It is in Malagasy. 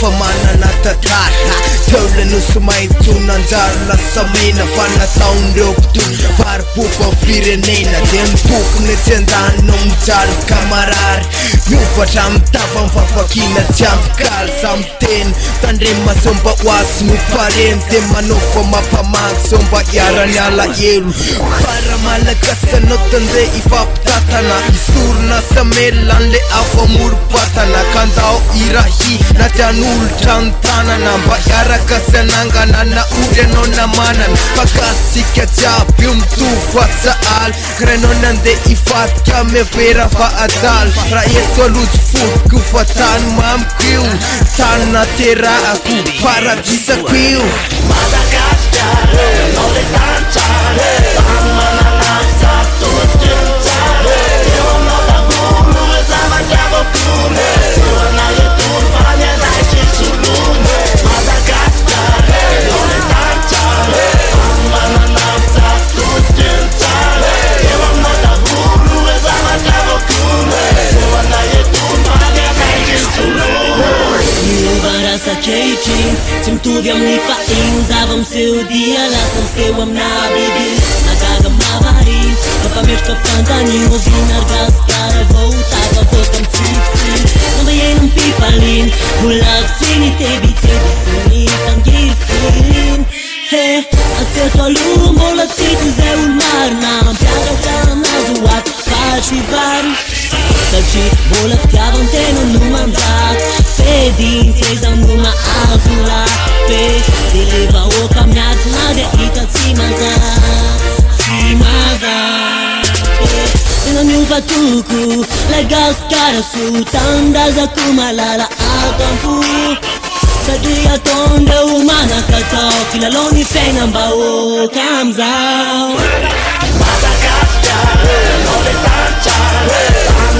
fa manana tantara Teo nosomay tonanjary lasamena fa nataon'ireo mpitondra faripopo amin'ny firenena dia nitokony tsy andanonao mijaly kamarary miovatra amin'ny tava mivavakina tsy ampikaly za miteny tandrema sao mba ho azy no pareny dia manao fa mampamangy sao mba hiarany alahelo para malagasy anao tandeha ifampitatana isorona samela an'le afamorom-patana kandao irahy na tian'olotra ny tanana mba hiaraka sy anangana na ory anao namanana fakasika jiaby io mitovy fatsahaly karainao nandeha hifatika mevera fa adaly raha eto alojo fodiko fa tany mamiko io tany naterahako paradisako io Madagascar, anao le tany tsara tany manalasa toetrany tsara eo aminao daholo re zava-diavakolo eo anay etono fa ny anay tsisolono Madagascar, anao le tany tsara tany manalasa toetrany tsara eo aminao daholo re zava-diavakolo eo anay etono fa ny anay tsisolono Miova kehitriny tsy mitovy amin'ny fahiny zava-miseho dia lasa miseho amina biby nagaga mavariny mampametraka fantaniny oviana Madagasikara vao tava voaka mitsitsiny namba eny mipifaliny ho lavitsiny tebiteby sy ny fangirifiny he atseto aloha mbola tsy toy zay olo marina mampiakatra anazy ho ato faty vary satria mbola fitiavan-tena no manjaka fediny tsy aizano mahazo lape dia le vahoaka miadina dia hita tsy mazaka tena miova toko Madagasikara sotandrazako malala atampo satria ataondreo manakatao kilalao ny fiainam-bahoaka amizao Madagascar, anao le tany tsara tany